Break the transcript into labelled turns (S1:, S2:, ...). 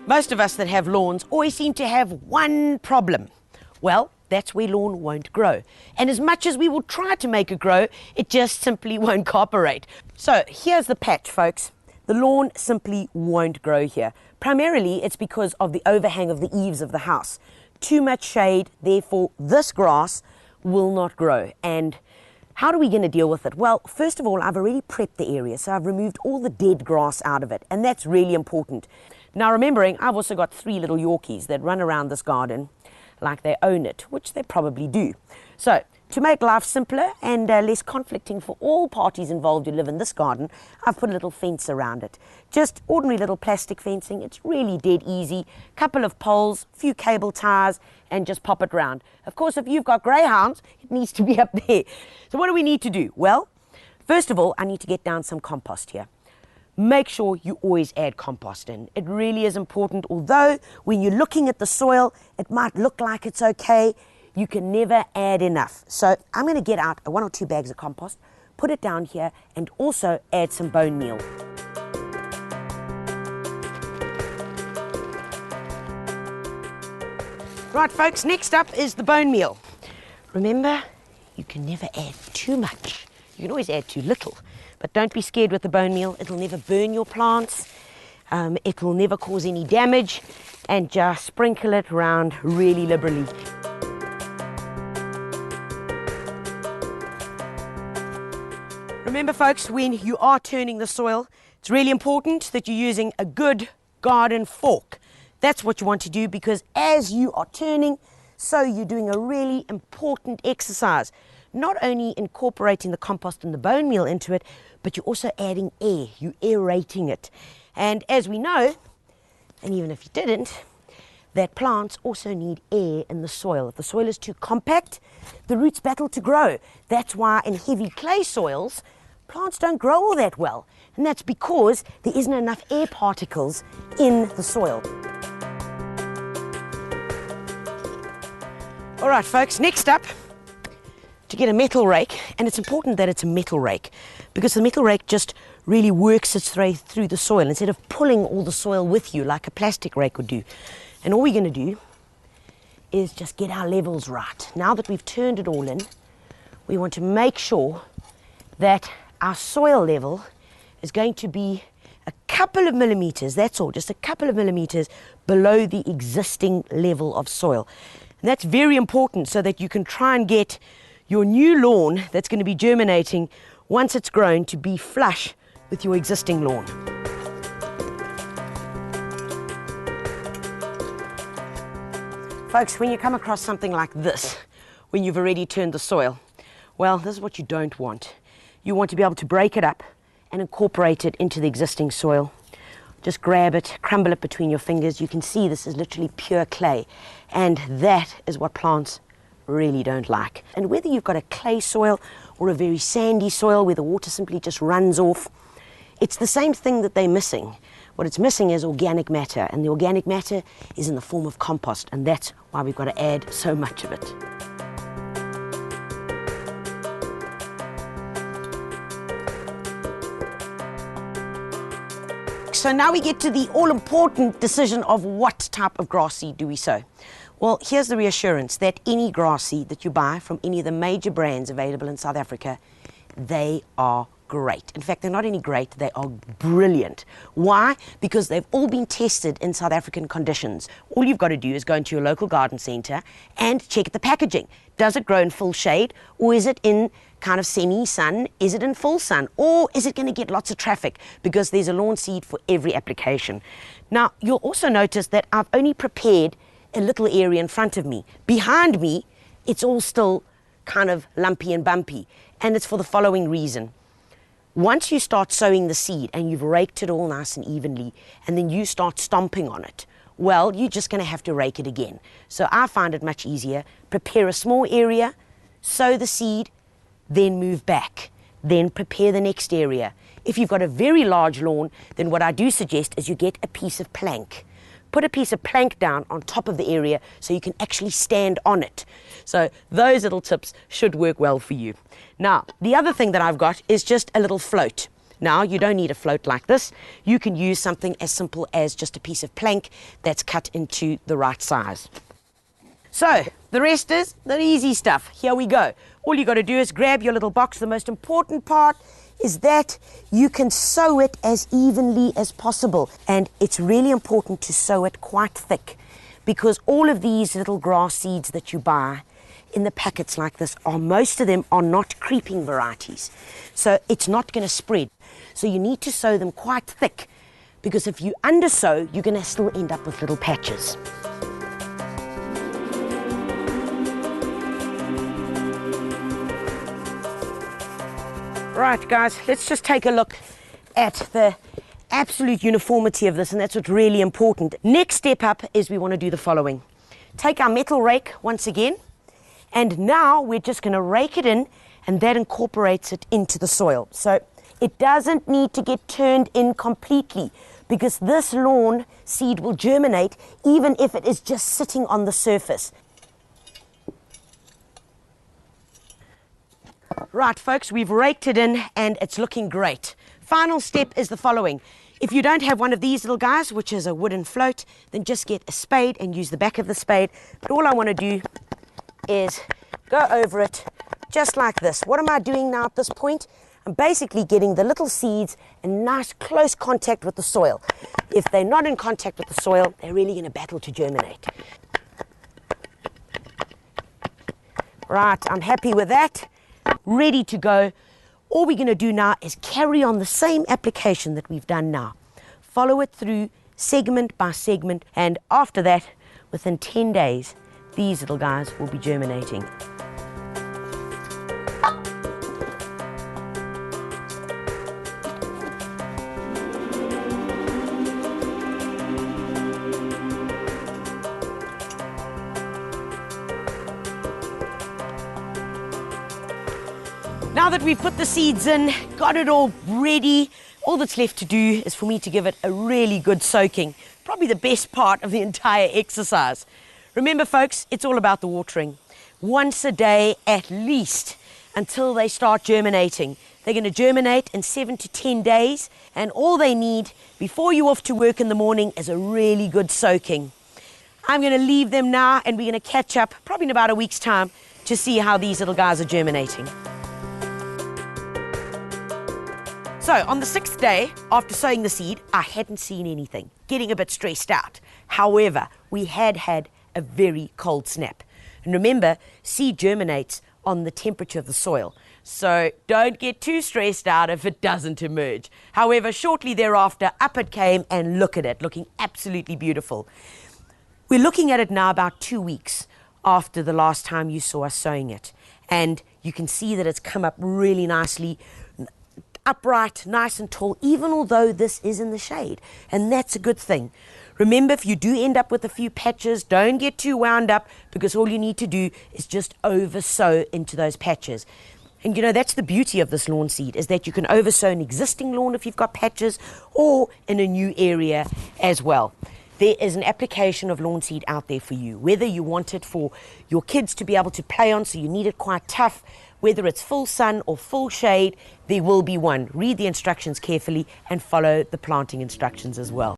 S1: Most of us that have lawns always seem to have one problem. Well, that's where lawn won't grow. And as much as we will try to make it grow, it just simply won't cooperate. So here's the patch, folks. The lawn simply won't grow here. Primarily, it's because of the overhang of the eaves of the house. Too much shade, therefore this grass will not grow. And how are we going to deal with it? Well, first of all, I've already prepped the area, so I've removed all the dead grass out of it, and that's really important. Now, remembering, I've also got 3 little Yorkies that run around this garden like they own it, which they probably do. So, to make life simpler and less conflicting for all parties involved who live in this garden, I've put a little fence around it. Just ordinary little plastic fencing. It's really dead easy. Couple of poles, few cable ties, and just pop it round. Of course, if you've got greyhounds, it needs to be up there. So what do we need to do? Well, first of all, I need to get down some compost here. Make sure you always add compost in. It really is important. Although when you're looking at the soil, it might look like it's okay, you can never add enough. So I'm going to get out 1 or 2 bags of compost, put it down here, and also add some bone meal. Right, folks, next up is the bone meal. Remember, you can never add too much. You can always add too little. But don't be scared with the bone meal. It'll never burn your plants. It will never cause any damage. And just sprinkle it around really liberally. Remember, folks, when you are turning the soil, it's really important that you're using a good garden fork. That's what you want to do, because as you are turning, so you're doing a really important exercise. Not only incorporating the compost and the bone meal into it, but you're also adding air. You're aerating it. And as we know, and even if you didn't, that plants also need air in the soil. If the soil is too compact, the roots battle to grow. That's why in heavy clay soils, plants don't grow all that well. And that's because there isn't enough air particles in the soil. All right, folks, next up, to get a metal rake, and it's important that it's a metal rake, because the metal rake just really works its way through the soil instead of pulling all the soil with you like a plastic rake would do. And all we're going to do is just get our levels right. Now that we've turned it all in, we want to make sure that our soil level is going to be a couple of millimeters, that's all, just a couple of millimeters below the existing level of soil. And that's very important so that you can try and get your new lawn that's going to be germinating once it's grown to be flush with your existing lawn. Folks, when you come across something like this, when you've already turned the soil, well, this is what you don't want. You want to be able to break it up and incorporate it into the existing soil. Just grab it, crumble it between your fingers. You can see this is literally pure clay, and that is what plants really don't like. And whether you've got a clay soil or a very sandy soil where the water simply just runs off, it's the same thing that they're missing. What it's missing is organic matter, and the organic matter is in the form of compost, and that's why we've got to add so much of it. So now we get to the all-important decision of what type of grass seed do we sow. Well, here's the reassurance that any grass seed that you buy from any of the major brands available in South Africa, they are great. In fact, they're not only great, they are brilliant. Why? Because they've all been tested in South African conditions. All you've got to do is go into your local garden centre and check the packaging. Does it grow in full shade, or is it in kind of semi-sun? Is it in full sun, or is it going to get lots of traffic? Because there's a lawn seed for every application. Now, you'll also notice that I've only prepared a little area in front of me. Behind me, it's all still kind of lumpy and bumpy, and it's for the following reason. Once you start sowing the seed and you've raked it all nice and evenly, and then you start stomping on it, well, you're just going to have to rake it again. So I find it much easier. Prepare a small area, sow the seed, then move back, then prepare the next area. If you've got a very large lawn, then what I do suggest is you get a piece of plank. Put a piece of plank down on top of the area so you can actually stand on it. So those little tips should work well for you. Now, the other thing that I've got is just a little float. Now, you don't need a float like this. You can use something as simple as just a piece of plank that's cut into the right size. So, the rest is the easy stuff. Here we go. All you got to do is grab your little box. The most important part is that you can sew it as evenly as possible. And it's really important to sew it quite thick, because all of these little grass seeds that you buy in the packets like this, most of them are not creeping varieties. So it's not going to spread. So you need to sew them quite thick, because if you undersew, you're going to still end up with little patches. Right, guys, let's just take a look at the absolute uniformity of this, and that's what's really important. Next step up is we want to do the following. Take our metal rake once again, and now we're just going to rake it in, and that incorporates it into the soil. So it doesn't need to get turned in completely, because this lawn seed will germinate even if it is just sitting on the surface. Right, folks, we've raked it in and it's looking great. Final step is the following. If you don't have one of these little guys, which is a wooden float, then just get a spade and use the back of the spade. But all I want to do is go over it just like this. What am I doing now at this point? I'm basically getting the little seeds in nice close contact with the soil. If they're not in contact with the soil, they're really going to battle to germinate. Right, I'm happy with that. Ready to go. All we're going to do now is carry on the same application that we've done now. Follow it through segment by segment, and after that, within 10 days, these little guys will be germinating. Now that we've put the seeds in, got it all ready, all that's left to do is for me to give it a really good soaking. Probably the best part of the entire exercise. Remember, folks, it's all about the watering. Once a day at least, until they start germinating. They're going to germinate in 7 to 10 days, and all they need before you're off to work in the morning is a really good soaking. I'm going to leave them now, and we're going to catch up probably in about a week's time to see how these little guys are germinating. So on the 6th day after sowing the seed, I hadn't seen anything, getting a bit stressed out. However, we had a very cold snap. And remember, seed germinates on the temperature of the soil. So don't get too stressed out if it doesn't emerge. However, shortly thereafter, up it came, and look at it, looking absolutely beautiful. We're looking at it now about 2 weeks after the last time you saw us sowing it. And you can see that it's come up really nicely, upright, nice and tall, even although this is in the shade. And that's a good thing. Remember, if you do end up with a few patches, don't get too wound up, because all you need to do is just over-sow into those patches. And you know, that's the beauty of this lawn seed, is that you can over-sow an existing lawn if you've got patches, or in a new area as well. There is an application of lawn seed out there for you, whether you want it for your kids to be able to play on, so you need it quite tough, whether it's full sun or full shade, there will be one. Read the instructions carefully and follow the planting instructions as well.